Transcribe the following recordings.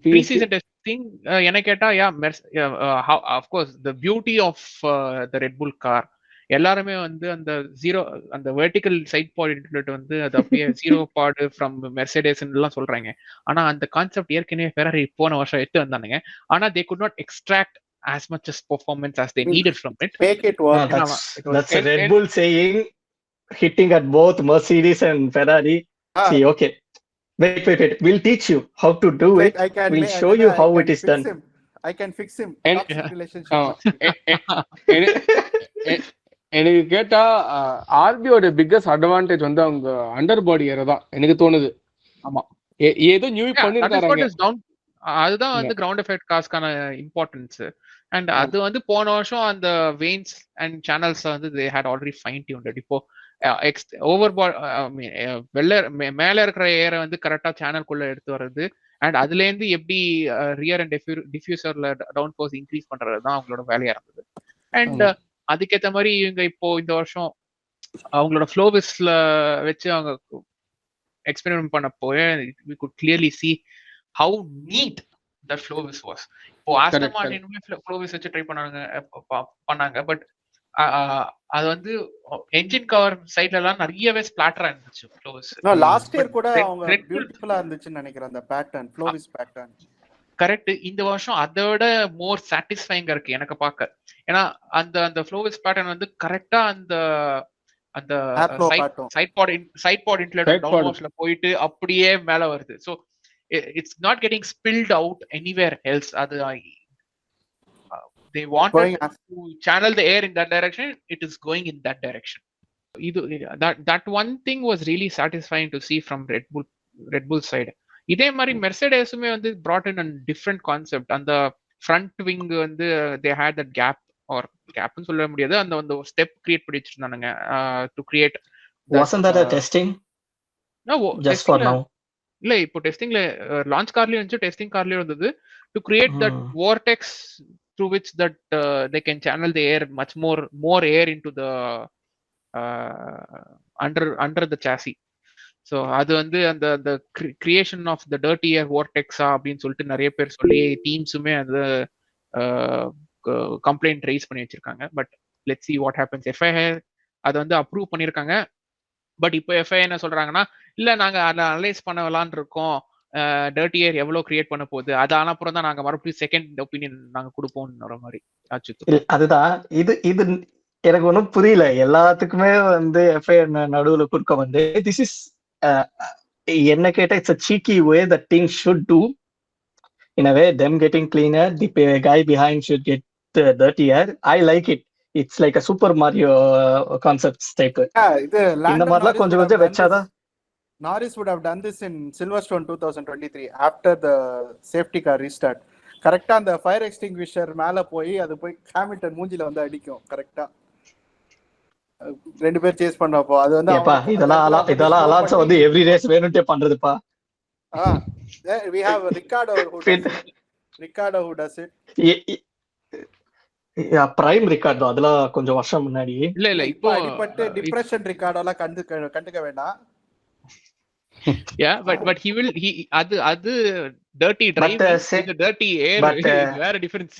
Pre season testing என்ன கேட்டா of course the beauty of the Red Bull car எல்லாருமே வந்து அந்த ஜீரோ அந்த வெர்டிகல் சைட் பாட் வந்து அது அப்படியே ஜீரோ பாட் ஃப்ரம் மெர்செடஸ் எல்லாம் சொல்றாங்க. ஆனா அந்த கான்செப்ட் ஏற்கனவே ஃபெராரி போன வருஷம் எடுத்து வந்தானுங்க. ஆனா they could not extract as much as performance as they needed from it. Make it work. That's a Red Bull saying, hitting at both Mercedes and Ferrari. See, okay, wait. We'll teach you how to do it. We'll show you how it is done. I can fix him. எனக்கு கேட்டா ஆர்பியோட biggest advantage வந்து அவங்க under பாடி ஏற தான் எனக்கு தோணுது. ஆமா, ஏதோ நியூ பண்ணிருக்காங்க. அதுதான் வந்து கிரவுண்ட் எஃபெக்ட் காஸ்க்கான இம்பார்ட்டன்ஸ். அண்ட் அது வந்து போன வருஷம் அந்த வெயின்ஸ் அண்ட் சேனல்ஸ் வந்து they had already fine tuned. இப்போ ஓவர் மேல இருக்கிற ஏரை வந்து கரெக்டா சேனல்குள்ள எடுத்து வர்றது அண்ட் அதுல இருந்து எப்படி ரியர் அண்ட் டிஃப்யூசர்ல டவுன் ஃபோர்ஸ் இன்க்ரீஸ் பண்றது தான் அவங்களோட வேலையா இருந்தது. அண்ட் அதுக்கேற்ற மாதிரி இவங்க இப்போ இந்த வருஷம் அவங்களோட ஃப்ளோவிஸ்ல வச்சு அவங்க எக்ஸ்பெரிமெண்ட் பண்ணப்போ we could clearly see how neat that flow-vis was. இப்போ ஆஸ்டன் மார்டினுமே flow-vis வச்சு ட்ரை பண்ணாங்க. பட் அது வந்து என்ஜின் கவர் சைடுல எல்லாம் நிறையவே ஸ்பிளாட்டரா இருந்துச்சு flow-vis. லாஸ்ட் இயர் கூட அவங்க பியூட்டிஃபுல்லா இருந்துச்சுன்னு நினைக்கிறேன் அந்த பேட்டர்ன் flow-vis பேட்டர்ன். கரெக்ட். இந்த வருஷம் அதை விட மோர் சாட்டிஸ்ஃபைங்கா இருக்கு எனக்கு பார்க்க. ஏன்னா அந்த ஃப்ளோவிஸ் பேட்டர்ன் வந்து கரெக்டா அந்த சைட் பாட் இன்லெட் டவுன்வர்ஸ்ல போயிட்டு அப்படியே மேல வருது. So it's not getting ஸ்பில்ட் out anywhere else. அது they wanted to channel the air in that direction, it is going in that direction. That one thing was really satisfying to see from Red Bull side. இதே மாதிரி மெர்செடஸுமே வந்து brought in a different concept. அந்த front wing வந்து they had that gap or கேப்னு சொல்ல முடியாது, அந்த step create பண்ணி வச்சிருந்தானுங்க to create. Wasn't that a testing? No, just for now. இல்ல இப்போ டெஸ்டிங்ல லான்ச் கார்லயும் இருந்துச்சு, டெஸ்டிங் கார்லயும் இருந்தது. to create that vortex through which that they can channel the air much more air into the under the chassis. So அது வந்து அந்த creation of the dirty ஏர் வார்டெக்ஸா அப்படின்னு சொல்லிட்டு நிறைய பேர் சொல்லி டீம்ஸுமே அது கம்ப்ளைண்ட் ரைஸ் பண்ணி வச்சிருக்காங்க. But let's see what happens. FIA அதை வந்து அப்ரூவ் பண்ணியிருக்காங்க. பட் இப்போ FIA என்ன சொல்றாங்கன்னா, இல்ல நாங்க அதை அனலைஸ் பண்ணலான் இருக்கோம், டர்ட்டி ஏர் எவ்வளவு கிரியேட் பண்ண போகுது, அது ஆனப்புறம் தான் நாங்க மறுபடியும் செகண்ட் ஒப்பீனியன் நாங்க கொடுப்போம்ன்ற மாதிரி ஆச்சு. அதுதான் இது எனக்கு ஒன்றும் புரியல. எல்லாத்துக்குமே வந்து FIA நடுவுல குறுக்க வந்து திஸ் இஸ் என்ன கேட்டா it's a cheeky way that things should do. In a way, them getting cleaner, the guy behind should get dirtier. I like it. It's like a Super Mario concepts type. இந்த மாதிரிலாம் கொஞ்சம் வெச்சாதான். Norris would have done this in Silverstone 2023 after the safety car restart. கரெக்டா அந்த fire extinguisher மேல போய் அது போய் Hamilton மூஞ்சில வந்து அடிக்கும். கரெக்டா ரெண்டு பேர் சேஸ் பண்ணப்போ அது வந்து இதெல்லாம் அலான்சோ வந்து எவ்ரி ரேஸ் வேணும்ட்டே பண்றதுப்பா. we have Ricardo who does it. Prime Ricardo அதெல்லாம் கொஞ்சம் வருஷம் முன்னாடி. இல்ல இப்போ அடிபட்டு டிப்ரெஷன் ரிகார்டோலாம் கண்டுக்க வேண்டாம். Yeah, but he அது dirty drive, dirty air, வேற டிஃபரன்ஸ்.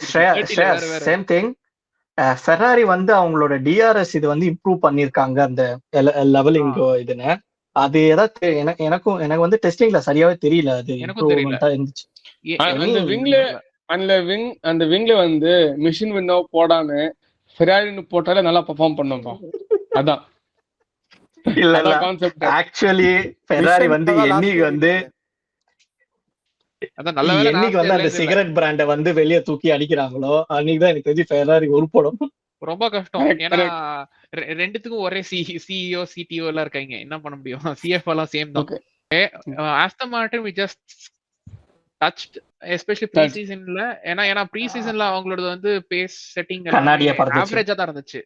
Same thing. ஃபெராரி வந்து அவங்களோட டிஆர்எஸ் இது வந்து இம்ப்ரூவ் பண்ணிருக்காங்க அந்த லெவலிங் இதுன்னு. அது ஏதாவது எனக்கு வந்து டெஸ்டிங்ல சரியாவே தெரியல. அது இம்ப்ரூவ்மெண்டா இருந்துச்சு. அந்த விங்ல வந்து மிஷின் விண்டோ போடாம ஃபெராரின்னு போட்டாலே நல்லா பெர்ஃபார்ம் பண்ணும்பா. அதான் இல்ல கான்செப்ட். ஆக்சுவலி ஃபெராரி வந்து என்னைக்கு வந்து அந்த சிகரெட் பிராண்ட வந்து வெளியே தூக்கி அடிக்கிறாங்களோ அன்னைக்குதான் எனக்கு தெரிஞ்சு ஃபெராரி உருப்படும். ரொம்ப கஷ்டம். ஏன்னா ரெண்டுத்துக்கும் ஒரே சிஇஓ சிடிஓ எல்லாம் இருக்காங்க, என்ன பண்ண முடியும்? சிஎஃப் எல்லாம் சேம் தான். Aston Martin we just touched especially ப்ரீ சீசன்ல. ஏன்னா ப்ரீ சீசன்ல அவங்களோட வந்து பேஸ் செட்டிங் ஆவரேஜா தான் இருந்துச்சு.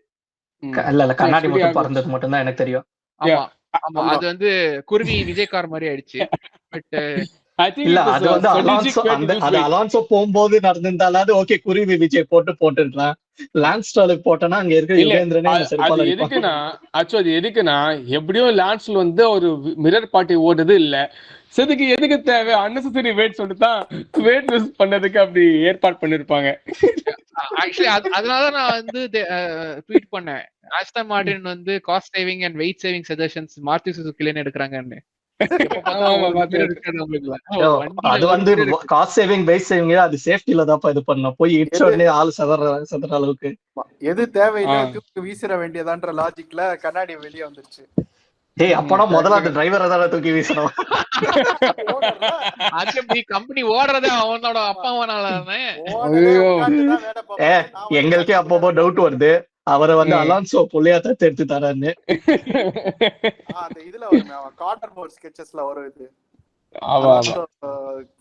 இல்ல கண்ணாடி மட்டும் பறந்தது மட்டும் தான் எனக்கு தெரியும். ஆமா அது வந்து குருவி விஜய் கார் மாதிரி ஆயிடுச்சு. பட் I think இல்ல it is அது a வந்து strategic அலான்சோ way to அந்த lose அது weight. அலான்சோ போகும்போது நடந்திருந்தாலும் ஓகே குருவி விஜய் போட்டுருக்கலாம். லான்ஸ் ஸ்ட்ரோலுக்கு போட்டோன்னா அங்க இருக்கிற இல்ல யுகேந்திரனே என்ன அது செருப்பால அடிப்பான். எதுக்குன்னா அது எதுக்குன்னா எப்படியும் லான்ஸ்ல வந்து ஒரு மிரர் பார்ட்டி ஓடுறது இல்ல. செதுக்கு எதுக்கு தேவை அன்னெசரி வெயிட் சொல்லிட்டு தான் வெயிட் லூஸ் பண்ணதுக்கு அப்படி ஏற்பாடு பண்ணிருப்பாங்க. ஆக்சுவலி அதனால நான் வந்து ட்வீட் பண்ணேன், ஆஸ்டன் மார்டின் வந்து cost saving and weight saving suggestions Maruti சுசுகிலன்னு எடுக்கிறாங்கன்னு. எப்ப பார்த்தா ஆமா ஒரு பாத்து மிரர் இருக்காது உங்களுக்கு. யோ, வண்டியில அது ஒரு வந்து மிரர் இருக்கு. காஸ்ட் சேவிங் வெயிட் சேவிங் அது சேஃப்டில தான் இது பண்ணணும். போய் இடிச்ச உடனே ஆள் சதற அளவுக்கு எது தேவையில்லை தூக்கி வீசிட வேண்டியதான்ற லாஜிக்ல கண்ணாடி வெளியே வந்துருச்சு. டேய் அப்பனா முதல்ல அந்த டிரைவரை தானே தூக்கி வீசணும். ஆக்சுவலி கம்பெனி ஓடுறதே அவனோட அப்பாவனாலதானே. எங்களுக்கே அப்பப்போ டவுட் வருது அவரை வந்து அலான்சோ புள்ளையா தத்து எடுத்து தரான்னு. அந்த இதுல வரும் கார்னர் போர்ட் ஸ்கெட்சஸ்ல வரும் இது.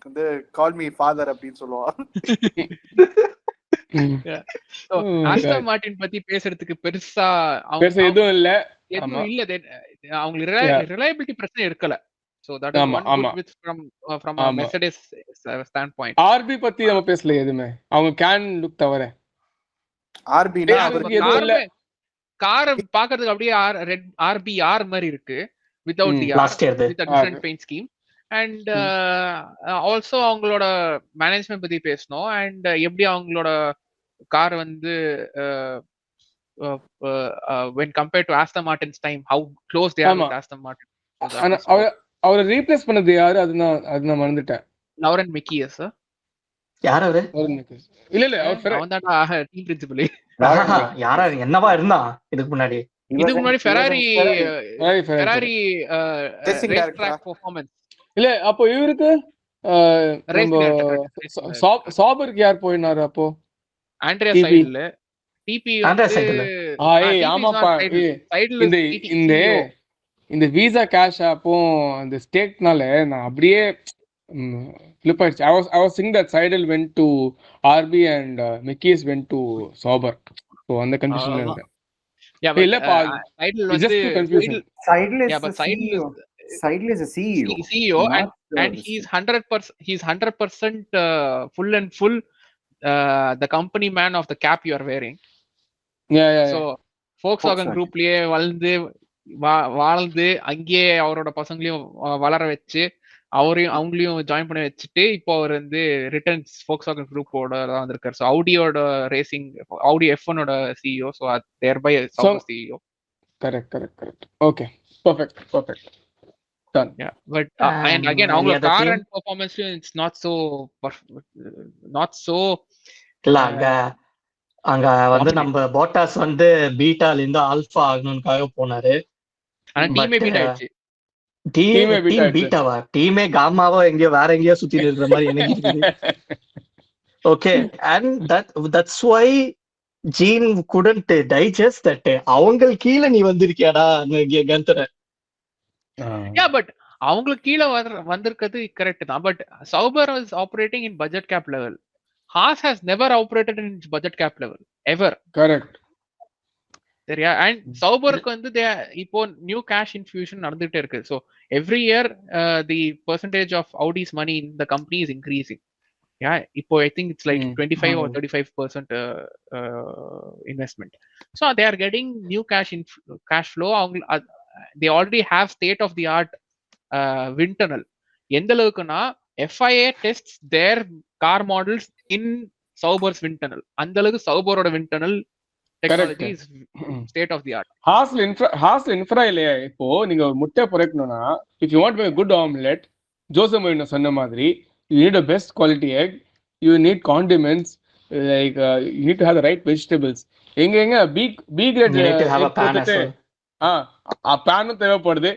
வந்து கால் மீ ஃபாதர் அப்படின்னு சொல்லுவான். ஆஸ்டன் மார்டின் பத்தி பேசுறதுக்கு பெருசா எதுவும் இல்ல. அவங்களுக்கு ரிலையபிலிட்டி பிரச்சனை இருக்கல. So that is one good with from a Mercedes standpoint. RB பத்தி நம்ம பேசல எதுமே. அவங்க கேன் லுக் தவிர RB கார் பாக்கிறதுக்கு அப்படியே ரெட் RBR மாதிரி இருக்கு without the last year with a different paint scheme. And also அவங்களோட மேனேஜ்மென்ட் பத்தி பேசணும். அண்ட் எப்படி அவங்களோட கார் வந்து when compared to Aston Martin's time, how close they are with Aston Martin. அவரை ரீப்ளேஸ் பண்ணது யாரு? அது நான் மறந்துட்டேன். லௌரன் மெக்கியஸ். யார் அவரு? இல்ல அவன் தான் டீம் பிரின்சிபல். யாரா என்னவா இருந்தா இதுக்கு முன்னாடி ஃபெராரி ரேஸ் ட்ராக் பெர்ஃபார்மன்ஸ். இல்ல அப்போ இவருக்கு சாபருக்கு யார் போயினாரு அப்போ? ஆண்ட்ரியா சைடுல டிபி ஆமாப்பா. இந்த விசா கேஷ் அப்போ அந்த ஸ்டேக்னால நான் அப்படியே flip ஆயிடுச்சு. I was thinking that Seidel went to RB and Mickey's went to Sauber. So அந்த கண்டிஷன்ல இருக்கேன். இல்ல Seidel வந்து Seidel is a CEO and he's 100% full and full the company man of the cap you are wearing. So Volkswagen groupலயே வாழ்ந்து அங்கேயே அவரோட பசங்களையும் வளர வச்சு அவங்களையும் ஜாயின் பண்ணி வச்சுட்டு இப்போ அவர் வந்து ரிட்டர்ன்ஸ் Volkswagen குரூப்போட தான் வந்திருக்காரு. So ஆடியோட racing Aadi F1ஓட CEO. So தேர்பை CEO. Correct. Okay, perfect. Done. Yeah, but and again அவங்களோட car and performance it's not so இல்ல அங்க வந்து நம்ம போட்டாஸ் வந்து பீட்டால இருந்து ஆல்பா ஆகணும்காக போனாரு. ஆனா டீமே பீட் ஆயிடுச்சு. டீம் பீட்டாவா? டீமே காமாவோ எங்கயோ வேற எங்கயோ சுத்தி இருக்கிற மாதிரி எனக்கு இருக்குது. Okay, and that's why Gene couldn't digest that. அவங்களுக்கு கீழ நீ வந்திருக்கியாடா கந்தர. பட் அவங்களுக்கு கீழே வந்திருக்கிறது கரெக்ட் தான். But Sauber is operating in budget cap level. Haas has never operated in budget cap level ever. Correct. சரியா? And Sauberக்கு வந்து இப்போ நியூ கேஷ் இன்ஃபியூஷன் நடந்துட்டே இருக்கு. So every year the percentage of Audi's money in the company is increasing. Yeah, இப்போ I think it's like 25 or 35% investment. So they are getting new cash flow. They already have state of the art wind tunnel. எந்த அளவுக்குன்னா FIA tests their car models in Sauber's wind tunnel. அந்த அளவுக்கு Sauberோட wind tunnel technology is state of the art. Haasல infra இல்லையா? இப்போ நீங்க ஒரு முட்டை பொரிக்கணும்னா if you want to make a good omelette, Jose Mourinho சொன்ன மாதிரி you need a best quality egg, you need condiments, like you need to have the right vegetables. எங்க B grade பேனும் தேவைப்படுது.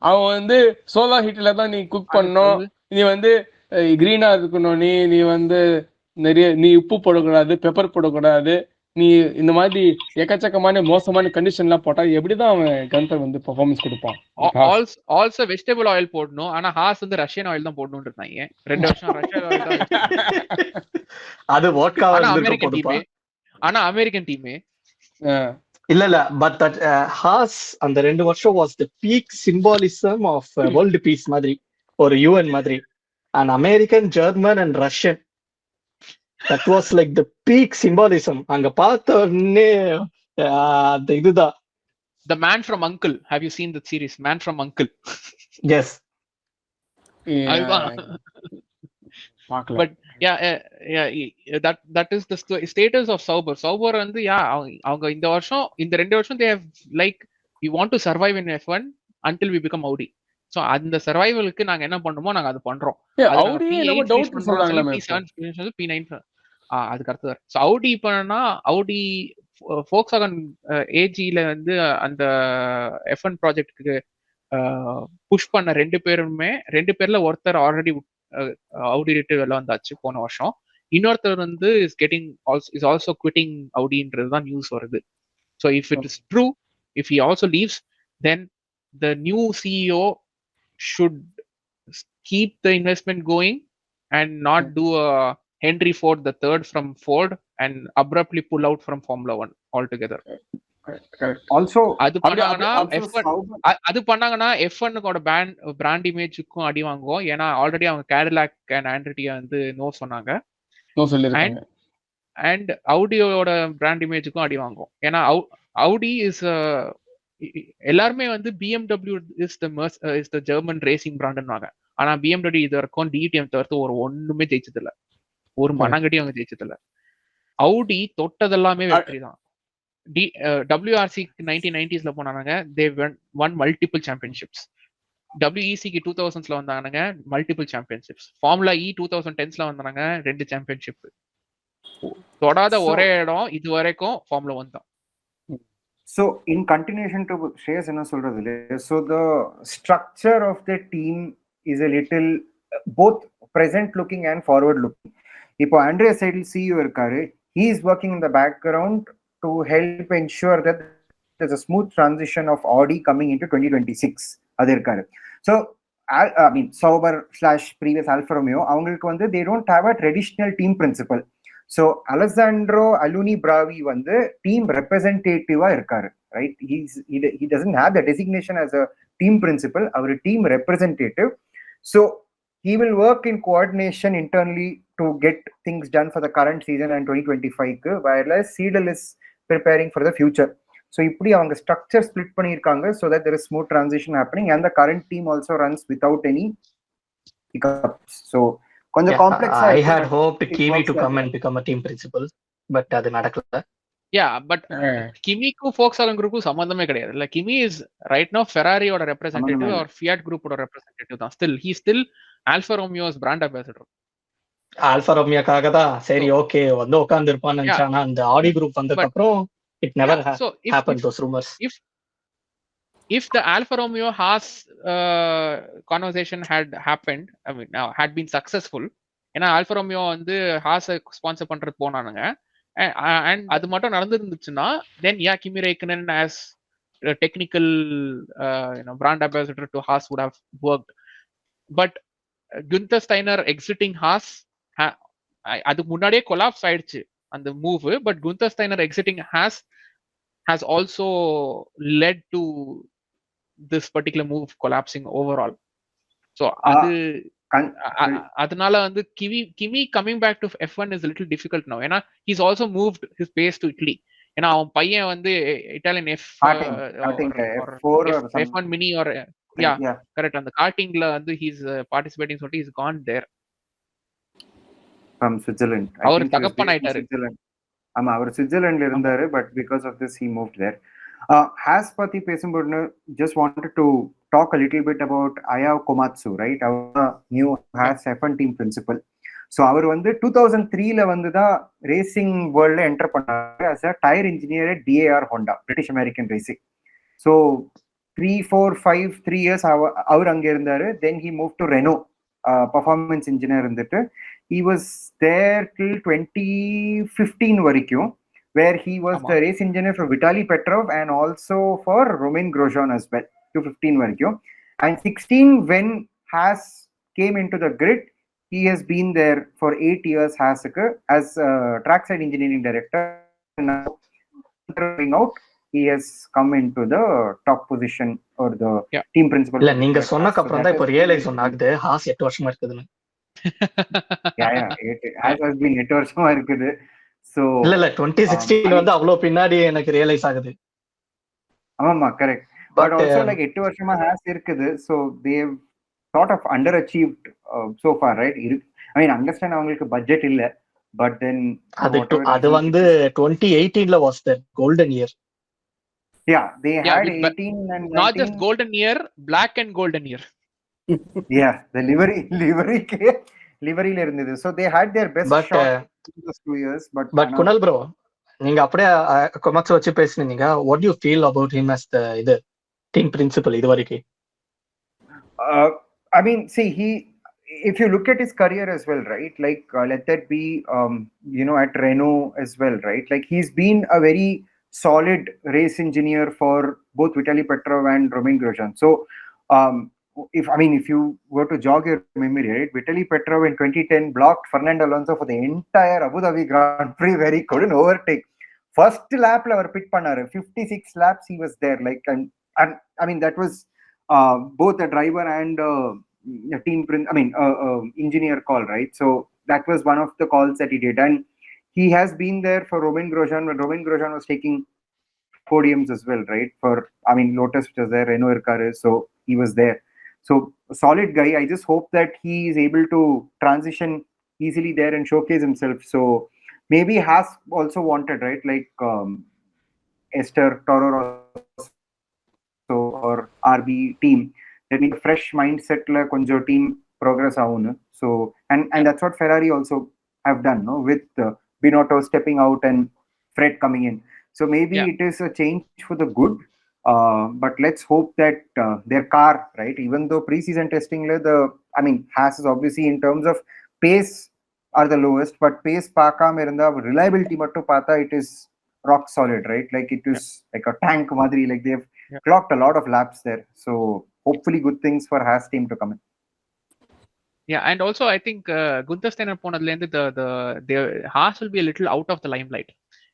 அவன் வந்து சோலார் ஹீட்ல தான் நீ குக் பண்ணணும். நீ வந்து கிரீனா இருக்கணும். நீ வந்து நீ உப்பு போடக்கூடாது, பெப்பர் போடக்கூடாது. நீ இந்த மாதிரி எக்கச்சக்கமான மோசமான கண்டிஷன் எல்லாம் போட்டா எப்படிதான் அவன் கந்தர் வந்து பெர்ஃபார்மன்ஸ் கொடுப்பான்? ஆல்சோ வெஜிடபிள் ஆயில் போடணும். ஆனா ஹாஸ் வந்து ரஷ்யன் ஆயில் தான் போடணும்னு இருந்தாங்க 2 வருஷம். ரஷ்யன் ஆயில் தான் அது வோட்காவா அமெரிக்கன் டீமே. ஆனா அமெரிக்கன் டீமே இல்ல பட் தட் ஹாஸ் அந்த 2 வருஷம் was the peak symbolism of world peace மாதிரி, ஒரு UN மாதிரி. an American, German and Russian. That was like the peak symbolism. அங்க பார்த்த உடனே அந்த இதுதான். The Man from Uncle. Have you seen the series Man from Uncle? Yes. அதுதான். But yeah, that is the status of Sauber. Sauber வந்து அவங்க இந்த வருஷம் இந்த 2 வருஷம் they have like we want to survive in F1 until we become Audi. So அந்த சர்வைவலுக்கு நாங்க என்ன பண்ணணுமோ நாங்க அது பண்றோம். Audi நம்ம டவுட் சொல்றாங்களே P9 அதுக்கு அடுத்து. ஸோ Audi இப்பனா Audi Volkswagen AG-ல வந்து அந்த F1 ப்ராஜெக்ட்டுக்கு புஷ் பண்ண 2 பேர்ல ஒருத்தர் ஆல்ரெடி Audi ரிட்டு வெளில வந்தாச்சு போன வருஷம். இன்னொருத்தர் வந்து இஸ் ஆல்சோ குவிட்டிங் Audiன்றது தான் நியூஸ் வருது. So if it is true, if he also leaves, then the new CEO should keep the investment going and not do a Henry Ford the third from Ford and abruptly pull out from Formula 1 altogether. Also அது பண்ணாங்கன்னா F1 ஓட brand இமேஜுக்கும் அடி வாங்குவோம். ஏன்னா already அவங்க Cadillac and ஆண்ட்ரிட்டியா வந்து no சொன்னாங்க. And Audiயோட brand இமேஜுக்கும் அடி வாங்குவோம். ஏன்னா Audi இஸ் எல்லாருமே வந்து BMW is the German racing பிராண்டுன்னாங்க. ஆனா BMW இது வரைக்கும் DTM தவிர்த்து ஒண்ணுமே ஜெயிச்சது இல்ல, ஒரு மனங்கடி அவங்க ஜெயிச்சது இல்ல. Audi தொட்டதெல்லாமே வெற்றி தான். WRC 1990s போனாங்க, they won multiple championships. WEC 2000s வந்தாங்க, multiple championships. Formula E 2010s வந்தாங்க, 2 championship. தொடாத ஒரே இடம் இது வரைக்கும் Formula 1 தான். So in continuation to Shreyas enna solradhu, so the structure of the team is a little both present looking and forward looking. Ipo Andreas Seidel CEO irkaru, he is working in the background to help ensure that there's a smooth transition of Audi coming into 2026 adu irkaru. So I mean Sauber / previous Alfa Romeo avangalukku vandu they don't have a traditional team principal. So Alessandro Aluni Bravi வந்து team ரெப்ரசன்டேட்டிவா இருக்காரு, right? He doesn't have the designation as a team principal, அவர் team representative. So he will work in coordination internally to get things done for the current season and 2025 whereas Seidel is preparing for the future. So இப்படி அவங்க structure split பண்ணியிருக்காங்க so that there is smooth transition happening and the current team also runs without any hiccups. So கொஞ்சம் காம்ப்ளெக்ஸா. I had hoped Kimi to come and become a team principal, but அது நடக்கல. Yeah, but Kimi-க்கு Volkswagen group சம்பந்தமே கிடையாது. Like Kimi is right now Ferrari ஓட representative or Fiat group ஓட representative தான். Still Alfa Romeo's brand ambassador. Alfa Romeo-க்காக தான் சரி okay வந்து உட்கார்ந்து இருப்பான்னு நினைச்சானா அந்த Audi group வந்ததுக்கு அப்புறம் it never happened, those rumors. If the Alfa Romeo Haas conversation had happened, I mean now had been successful, ஏன்னா Alfa Romeo வந்து Haas ஸ்பான்சர் பண்றது போனானுங்க, and அது மட்டும் நடந்துருந்துச்சுன்னா then yeah, Kimi Räikkönen as a technical brand ambassador to Haas would have worked. But Günther Steiner exiting Haas அதுக்கு முன்னாடியே collapse ஆயிடுச்சு அந்த move. But Günther Steiner exiting Haas has also led to this particular move collapsing overall. So அதனால வந்து Kimi coming back to F1 is a little difficult now. ஏன்னா he's also moved his base to Italy. ஏன்னா அவன் பையன் வந்து Italian F1 mini or correct அந்த கார்ட்டிங்ல வந்து he's participating, so he's gone there from Switzerland. அவர் தகப்பனாயிட்டாரு. ஆமா, அவர் சுவிட்சர்லாண்ட்ல இருந்தாரு, but because of this he moved there. Haas பத்தி பேசும்போது just wanted to talk a little bit about Ayao Komatsu, right? Our new Haas F1 team principal. So அவர் வந்து 2003ல வந்து தான் racing வேர்ல்ட்ல enter பண்ணாரு as a tire engineer at DAR Honda, British American Racing. So 3 years அவர் அங்க இருந்தாரு. Then he moved to Renault, performance engineer இருந்துட்டு he was there till 2015 வரைக்கும், where he was the race engineer for Vitaly Petrov and also for Romain Grosjean as well, 2015 வரைக்கும். And 16 when Haas came into the grid, he has been there for 8 years Haasக்கு as trackside engineering director. Now coming out, he has come into the top position or the team principal. இல்ல நீங்க சொன்னக்கு அப்புறம் தான் இப்ப realise ஆகுது Haas 8 வருஷமா இருக்குதுன்னு. has been 8 வருஷமா இருக்குது. So இல்ல 2016 வந்து அவ்வளவு பின்னாடி எனக்கு ரியலைஸ் ஆகுது. ஆமா கரெக்ட். But also like 8 வருஷமா has இருக்குது. So they've sort of underachieved so far, right? I mean, understand அவங்களுக்கு பட்ஜெட் இல்ல, but then அது வந்து 2018ல was the golden year. Yeah, they had 18 and 19. Not just golden year, black and golden year. Yeah, the livery இருந்தது. So they had their best shot in those 2 years. But Kunal bro, நீங்க அப்படியே கொமாட்சு வச்சு பேசுனீங்க. What do you feel about him as the team principal இது வரைக்கும்? I mean, see, if you look at his career as well, right? Like let that be at Renault as well, right? Like he's been a very solid race engineer for both Vitaly Petrov and Romain Grosjean. So if you were to jog your memory, right, Vitaly Petrov in 2010 blocked Fernando Alonso for the entire Abu Dhabi Grand Prix where he couldn't overtake. First lap la our pick பண்ணாரு. 56 laps he was there, like, and I mean that was both a driver and a team engineer call, right? So that was one of the calls that he did, and he has been there for Romain Grosjean when Romain Grosjean was taking podiums as well, right? For Lotus, which was there, Renault Irkare, so he was there. So solid guy. I just hope that he is able to transition easily there and showcase himself. So maybe has also wanted, right, like Esther, Toro Rosso or RB team, that need a fresh mindset la konjo team progress avunu. So and that's what Ferrari also have done, no, with Binotto stepping out and Fred coming in. So maybe it is a change for the good. But let's hope that their car, right, even though pre-season testing Haas is obviously in terms of pace are the lowest, but pace paakam irundha reliability mattu paatha it is rock solid, right? Like it is like a tank madri, like they've clocked a lot of laps there. So hopefully good things for Haas team to come in. Yeah, and also I think Gunther Steiner ponadla irundhu the Haas will be a little out of the limelight.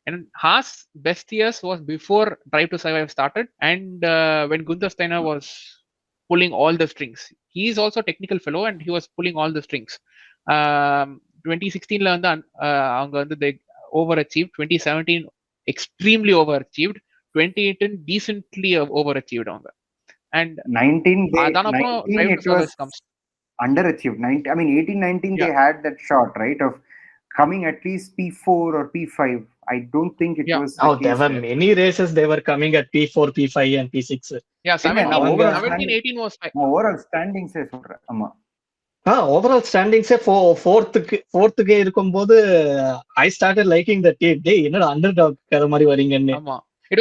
And Haas best years was before Drive to Survive started, and when Gunther Steiner was pulling all the strings. He is also a technical fellow, and he was pulling all the strings. 2016 they overachieved. 2017 extremely overachieved. 2018 decently overachieved on that. And 19 it was comes underachieved. 18-19 they had that shot, right, of coming at least P4 or P5. I don't think it was the case there were many races they were coming at P4, P5 and P6. Yeah, 17-18 was fine. Overall standings சொல்ற. ஆமா. Overall standings fourth க்கு இருக்கும்போது I started liking the team. டேய் என்னடா underdog கத மாதிரி வரீங்கன்னு. ஆமா.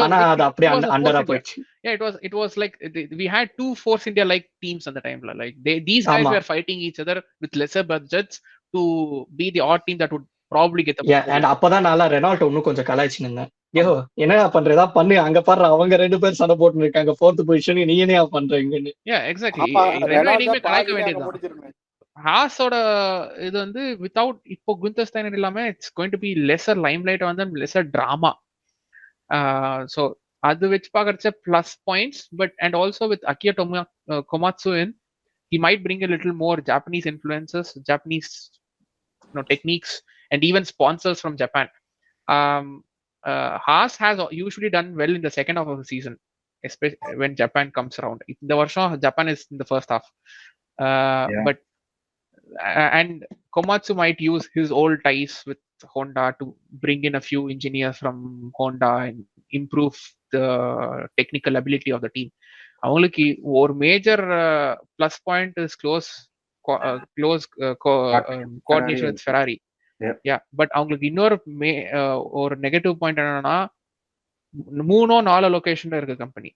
ஆனா அது அப்படியே அண்டரா போயிடுச்சு. Yeah, it was like we had two Force India like teams at the time. Like these guys were fighting each other with lesser budgets to be the odd team that would probably get the and அப்பதான் நான் Reynold இன்னும் கொஞ்சம் கலாய்ச்சினேன். ஏஹோ என்னடா பண்றதா பண்ணு, அங்க பாரு அவங்க ரெண்டு பேர் சண்டை போட்டு இருக்காங்க 4th பொசிஷன், நீ என்னையா பண்றீங்கன்னு. Yeah, exactly. ரெனால்ட் கலாய்க்க வேண்டியதுதான். ஹாஸோட இது வந்து வித்தவுட் இப்போ குந்தர் ஸ்டைனர் இல்லாம it's going to be lesser limelight வந்து லெசர் டிராமா. So அது வச்சு பார்க்கறச்ச plus points. But and also with Ayao Komatsu in, he might bring a little more Japanese influences, Japanese techniques, and even sponsors from Japan. Haas has usually done well in the second half of the season, especially when Japan comes around. In the version Japan is in the first half, but and Komatsu might use his old ties with Honda to bring in a few engineers from Honda and improve the technical ability of the team. அவங்களுக்கு ஒரு major plus point is close coordination with Ferrari. But அவங்களுக்கு இன்னொரு ஒரு negative point என்னன்னா 3-4 லொகேஷன்ல இருக்கு company.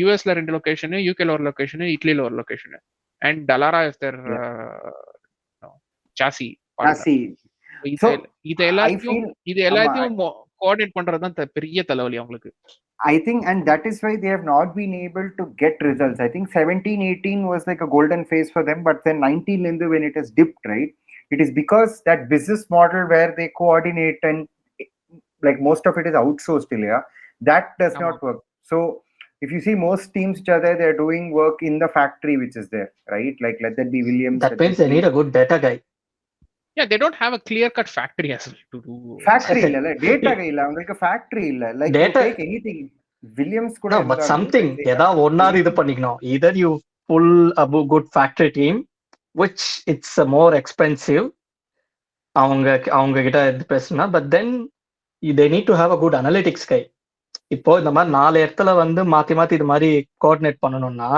யூஎஸ்ல 2 location, யூகேல ஒரு லொகேஷனு, இட்லியில ஒரு location, and Dallara is their chassis. இது எல்லாத்தையும் கோஆர்டினேட் பண்றதுதான் பெரிய தலைவலி அவங்களுக்கு. I think, and that is why they have not been able to get results. I think 17-18 was like a golden phase for them, but then 19 when it has dipped, right? It is because that business model where they coordinate and like most of it is outsourced, that does not work. So if you see most teams which are there, they're doing work in the factory which is there, right? Like let that be Williams. That means they need a good data guy. they don't have a clear cut factory as well to do. Factory இல்ல data கையில அவங்களுக்கு factory இல்ல. Like you Data- take anything Williams கூட No, but இருந்தாலும் something they have ஏதாவது ஒன்னாவது இது பண்ணிக்கணும். Either you pull a good factory team, which it's more expensive. அவங்க கிட்ட இது பேசுனா, but then they need to have a good analytics guy. இப்போ இந்த மாதிரி 4 இடத்துல வந்து மாத்தி மாத்தி இது மாதிரி கோஆர்டினேட் பண்ணணும்னா,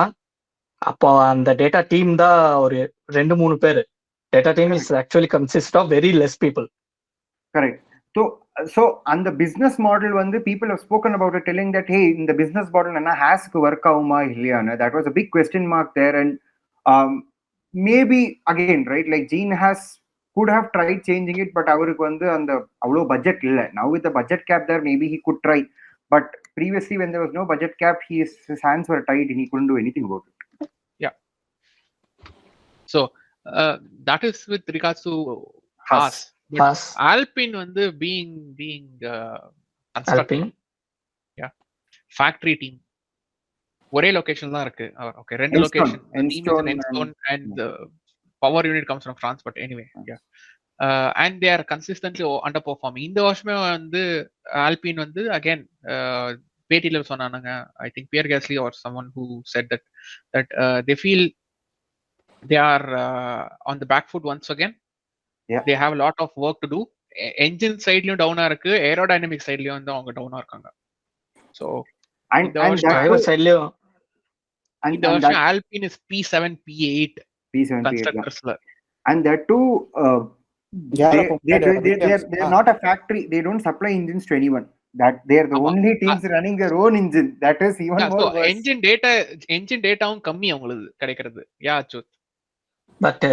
அப்போ அந்த டேட்டா டீம் தான் ஒரு 2-3 பேர். Data team is actually consist of very less people. Correct. So அந்த பிசினஸ் மாடல் வந்து people have spoken about it, telling that hey இந்த பிசினஸ் மாடல் என்ன ஹாஸ்க்கு ஒர்க் ஆகுமா இல்லையான்னு. that was a big question mark there, and maybe again right, like Gene has could have tried changing it, but அவருக்கு வந்து அந்த அவ்வளோ budget இல்லை. now with the budget cap there, maybe he could try, but previously when there was no budget cap, his hands were tied and he couldn't do anything about it. So that is with regards to Haas. But Haas. Alpine வந்து being Alpine. factory team ஒரே location தான் இருக்கு. Okay, 2 location. Enstone and the power unit comes from France, but anyway, and they are consistently underperforming. இந்த வருஷமே வந்து Alpine வந்து again பேட்டில சொன்னாங்க, I think Pierre Gasly or someone who said that they feel they are on the back foot once again. They have a lot of work to do. Engine sideலயும் டவுனா இருக்கு, aerodynamic sideலயும் வந்து அவங்க டவுனா இருக்காங்க. So and driver sideலயும் இந்த வருஷம் Alpine is P7 P8 constructorsல, and that too they are not a factory. They don't supply engines to anyone. That they are the only teams running their own engine. That is even more worse. engine dataவும் கம்மி அவங்களுக்கு கிடைக்கிறது. அச்சுத், but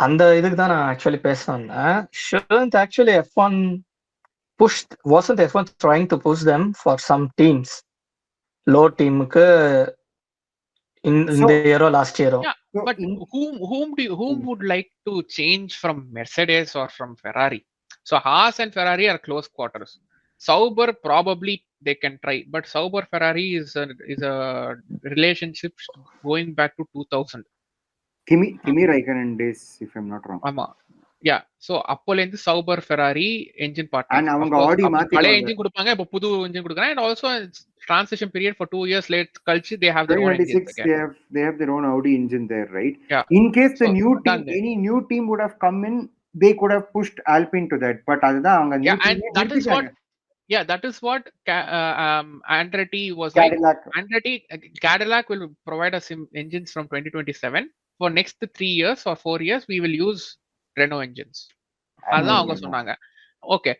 அந்த இதுக்கு தான் நான் actually பேச வந்தேன். shouldn't actually F1 wasn't F1 trying to push them for some teams, low teamக்கு in the year or last year? but whom would like to change from Mercedes or from Ferrari? So Haas and Ferrari are close quarters. Sauber probably they can try, but Sauber Ferrari is a relationship going back to 2000. Kimi Raikkonen days, if I'm not wrong. ஆமா, so அப்போல இருந்து Sauber Ferrari engine partner, and அவங்க ஆடி மாத்தி பழைய engine கொடுப்பாங்க, இப்ப புது engine கொடுக்கறாங்க, and also transition period for 2 years late கழிச்சு they have their own engine again. They have their own Audi engine there, right? Yeah. In case the new team, any new team would have come in, they could have pushed Alpine to that, but அதுதான் அவங்க new team. And that is what Andretti was Cadillac. like. Andretti Cadillac will provide us engines from 2027 for next 3 years or 4 years. We will use Renault engines. அதான் அவங்க சொன்னாங்க. Okay,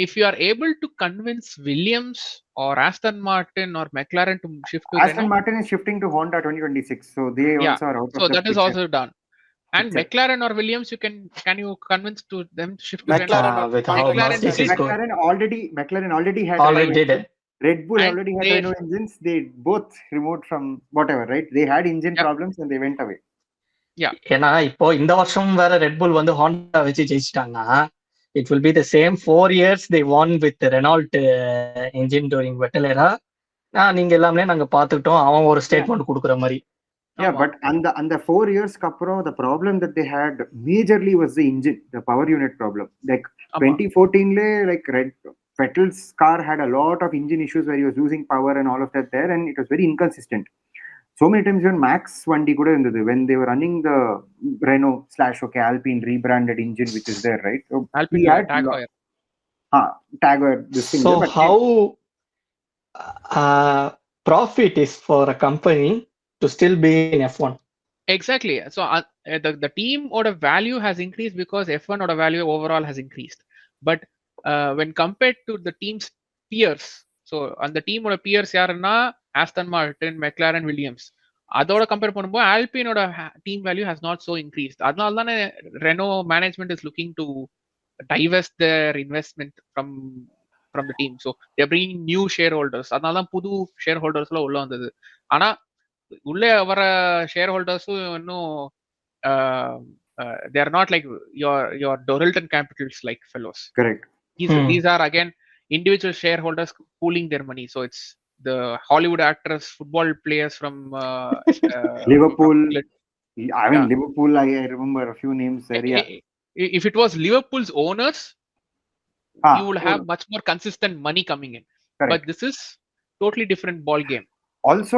if you are able to convince Williams or Aston Martin or McLaren to shift to Aston Renault, Martin is shifting to Honda 2026, so they also are out of so the that is picture. also done. And McLaren or Williams, can you convince to them to shift to McLaren Renault? with how Mercedes is going. McLaren already had Already did it. Red Bull And already had they- Renault engines. They both removed from whatever, right? They had engine Yeah. problems and they went away. ஏன்னா இப்போ இந்த வருஷம் வேற red புல் வந்து Honda வச்சு ஜெயிச்சிட்டாங்கன்னா, it will be the same 4 years they won with Renault engine during Vettel era. நீங்க எல்லாமே நாங்க பாத்துக்கிட்டோம், அவன் ஒரு ஸ்டேட்மெண்ட் கொடுக்குற மாதிரி. Yeah, but and the 4 years kapro, the problem that they had majorly was the engine, the power unit problem. Like 2014 le, like Vettel's car had a lot of engine issues where he was losing power and all of that there, and it was very inconsistent. So many times even Max Vandi kuda irundhathu when they were running the Renault/Alpine rebranded engine which is there, right? So Alpine tag or this thing. So there, but how profit is for a company to still be in F1? Exactly. So the team order value has increased because F1 order value overall has increased. But when compared to the team's peers, so on the team order peers யாருன்னா Aston Martin, McLaren, Williams, அதோட compare பண்ணும்போது Alpineோட team value has not so increased. அதனால தானே Renault management is looking to divest their investment from the team. So they're bringing new shareholders. அதனால தான் புது shareholdersல உள்ள வந்தது. ஆனா உள்ளே வர ஷேர் ஹோல்டர்ஸும் இன்னும் they are not like your Doralton Capitals like fellows. correct. These are again individual shareholders pooling their money. So it's the Hollywood actors, football players from Liverpool. England. I mean Liverpool, I remember a few names there. Yeah. if it was Liverpool's owners, you will have much more consistent money coming in. Correct. But this is totally different ball game. Also,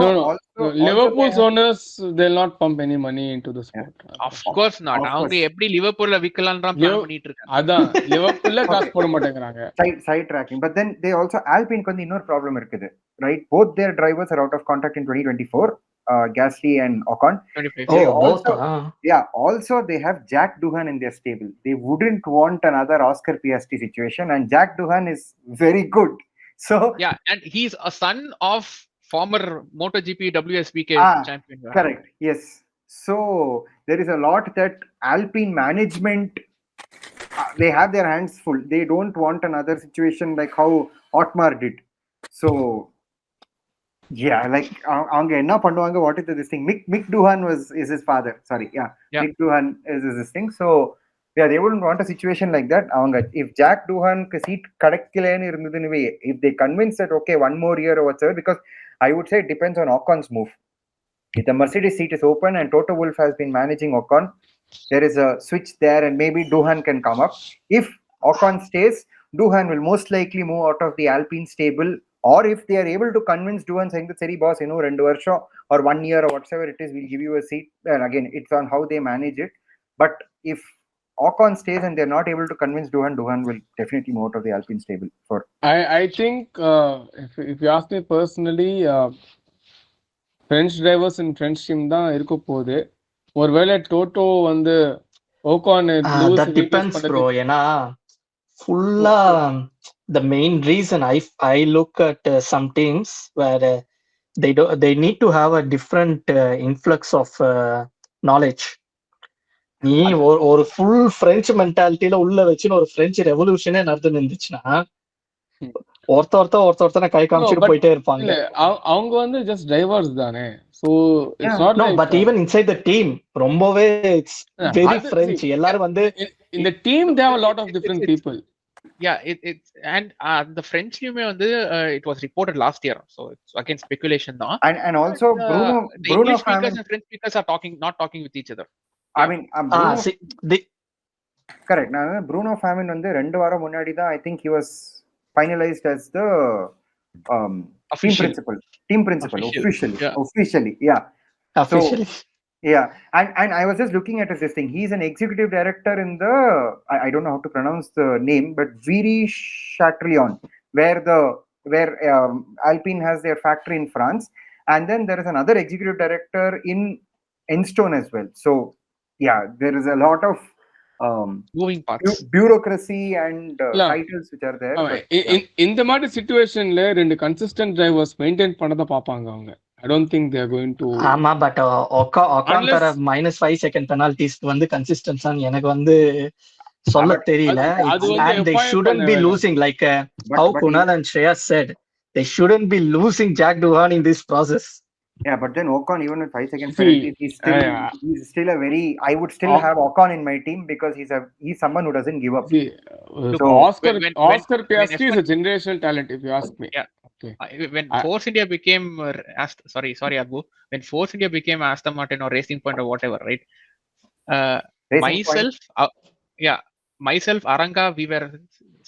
Liverpool's owners, they'll not pump any money into the sport. Of course not. அவங்க எப்படி லிவர்பூல்ல விக்கலாம்ன்ற plan பண்ணிட்டு இருக்காங்க. அதான் லிவர்பூல்ல காசு போட மாட்டேங்கறாங்க. Side tracking. But then they also Alpine வந்து இன்னொரு ப்ராப்ளம் இருக்குது, right? Both their drivers are out of contract in 2024, Gasly and Ocon. Also they have Jack Doohan in their stable. They wouldn't want another Oscar Piastri situation, and Jack Doohan is very good. So yeah, and he's a son of former MotoGP WSBK champion. Correct. Yes. So there is a lot that Alpine management, they have their hands full. They don't want another situation like how Otmar did. So yeah, like avanga enna pannuvaanga, what is this thing? Mick Doohan is his father. Sorry, yeah. Mick Doohan is this thing. So yeah, they wouldn't want a situation like that. Avanga, if Jack Doohan seat kadakkalenu irundhudhu, if they convince that okay, one more year or whatever, because I would say it depends on Ocon's move. If the Mercedes seat is open and Toto Wolff has been managing Ocon, there is a switch there and maybe Doohan can come up. If Ocon stays, Doohan will most likely move out of the Alpine stable, or if they are able to convince Doohan saying that seri boss, 2 varsho or 1 year or whatever it is, we'll give you a seat. And again, it's on how they manage it. But if Ocon stays and they're not able to convince Doohan will definitely move out of the Alpine stable. I think if you ask me personally, French drivers in French team தான் இருக்க போகுது. ஒருவேளை டோட்டோ வந்து Ocon that depends bro. ஏன்னா ஃபுல்லா the main reason I look at some teams where they need to have a different influx of knowledge. நீ ஒரு full French மென்டாலிட்டியில உள்ள வச்சுன்னு ஒரு பிரெஞ்சு ரெவல்யூஷனே நடந்து இருந்துச்சுன்னா ஒருத்தனை கை காமிச்சிட்டு போயிட்டே இருப்பாங்க. அவங்க வந்து ஜஸ்ட் டிரைவர்ஸ் தானே. So it's not no, but even inside the team ரொம்பவே it's very French. எல்லாரும் வந்து in the team they have a lot of different people. Yeah, it's and the French team வந்து it was reported last year, so it's again speculation now. And also Bruno speakers and French speakers are not talking with each other. I mean correct. Bruno Famin வந்து 2 வாரம் முன்னாடி தான் I think he was finalized as the team principal officially. officially. Yeah, and I was just looking at this thing. He's an executive director in the I don't know how to pronounce the name, but Viry Chatrion, where Alpine has their factory in France, and then there is another executive director in Enstone as well. So yeah, there is a lot of moving parts, bureaucracy and titles which are there. இந்த மாதிரி சிச்சுவேஷன்ல ரெண்டு consistent drivers maintain பண்ணத பாப்பாங்க அவங்க. I don't think they are going to. ஆமா, but Ocon தர -5 second penalties வந்து கன்சிஸ்டன்ஸா எனக்கு வந்து சொல்ல தெரியல. And they shouldn't be losing, like how Kunal and Shreya said, they shouldn't be losing Jack Doohan in this process. Yeah, but then Ocon, even with 5 seconds penalty, he's still a very. I would still have Ocon in my team because he's someone who doesn't give up. So Oscar Piastri is a generational talent, if you ask me. Yeah. Okay. When Force India became sorry Abu, when Force India became Aston Martin or Racing Point or whatever, right? Myself, Aranga, we were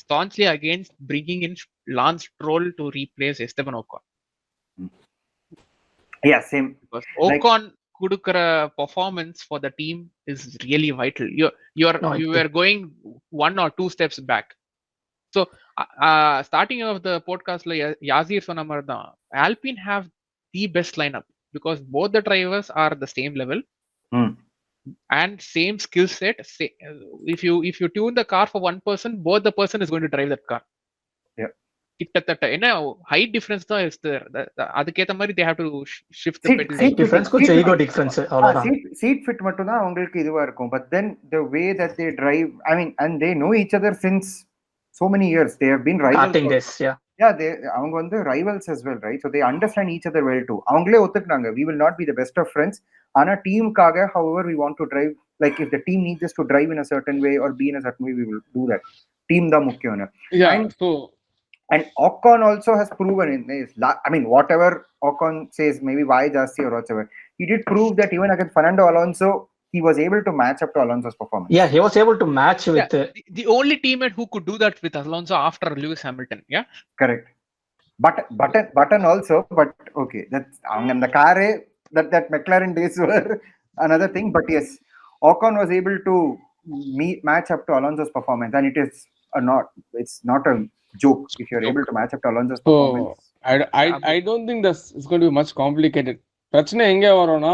staunchly against bringing in Lance Stroll to replace Esteban Ocon. Yeah, same. Because Ocon kudukra performance for the team is really vital. You were going 1 or 2 steps back. So starting of the podcast la Yazir sonna marda, Alpine have the best lineup because both the drivers are the same level and same skill set. If you tune the car for one person, both the person is going to drive that car. கிட்டத்தட்ட என்ன height difference தான் is there. அதுக்கேத்த மாதிரி they have to shift the pedal. Seat difference கொஞ்சம் ego difference அவ்வளவுதான். Seat fit மட்டும் தான் உங்களுக்கு இதுவா இருக்கும். But then the way that they drive, I mean, and they know each other since so many years. They have been rivals. அவங்க வந்து rivals as well, right? So they understand each other well too. அவங்களே ஒத்துக்குறாங்க, we will not be the best of friends, ஆனா டீமுக்காக however we want to drive, like if the team needs us to drive in a certain way or be in a certain way, we will do that. Team தான் முக்கியம். And Ocon also has proven in his, I mean, whatever Ocon says, maybe why Jasti or whatever, he did prove that even against Fernando Alonso, he was able to match up to Alonso's performance. Yeah, he was able to match with the only teammate who could do that with Alonso after Lewis Hamilton. Yeah, correct. Button also, but okay, that's on the car. That McLaren days were another thing, but yes, Ocon was able to match up to Alonso's performance, and it's not a joke if you're able to match up to Alonso's performance. I don't think this is going to be much complicated. பிரச்சனை எங்க வரும்னா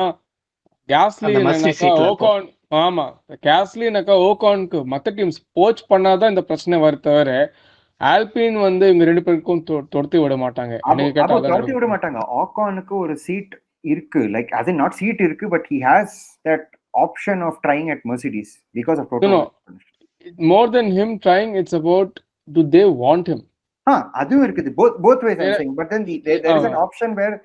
கேஸ்லினாக்கா ஓகான், ஆமா கேஸ்லினாக்கா ஓகானுக்கு மற்ற teams போச் பண்ணாதான் இந்த பிரச்சனை வர தவிர ஆல்பின் வந்து இவங்க ரெண்டு பேருக்கும் தொடுத்து விட மாட்டாங்க. தொடுத்து விட மாட்டாங்க. ஆகானுக்கு ஒரு சீட் இருக்கு, like as in not seat இருக்கு, but he has that option of trying at Mercedes because of total. No, more than him trying, it's about do they want him. அதுவும் இருக்குது, both ways I'm saying, but then there is an option where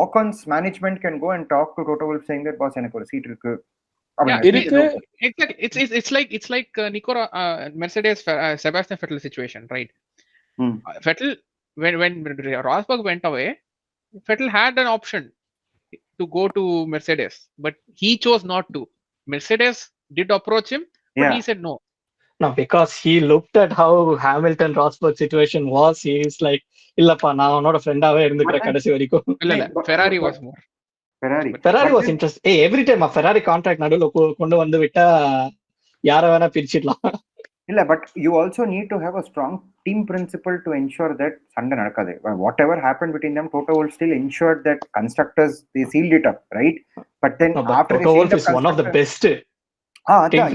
Ocon's management can go and talk to Toto Wolff saying that boss எனக்கு ஒரு seat இருக்கு. Exactly. It's like Nico Mercedes Sebastian Vettel situation, right? Vettel, when Rosberg went away, Vettel had an option to go to Mercedes, but he chose not to. Mercedes did approach him, but he said no. No, because he looked at how Hamilton Rosberg situation was. He is like, illappa na not a friend ave irundukra kadasi varaikum. Illa Ferrari was more. Ferrari was interested. Hey, every time a Ferrari contract nadula kondu vandu vitta yara vena pirichidலாம். இல்ல, but you also need to have a strong team principle to ensure that சண்டை நடக்காது. Whatever happened between them, Toto Wolff still ensured that constructors they sealed it up, right? But then after Toto Wolff is one of the best team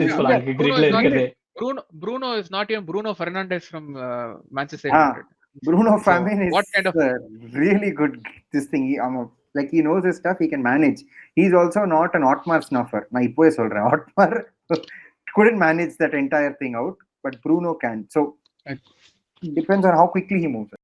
principle gridல இருக்குது. Bruno is not even Bruno Fernandes from Manchester United. Bruno Famin is what kind of really good this thing. Like he knows his stuff, he can manage. He's also not an Otmar snuffer. நான் இப்போவே சொல்றேன், Otmar couldn't manage that entire thing out, but Bruno can. So it depends on how quickly he moves.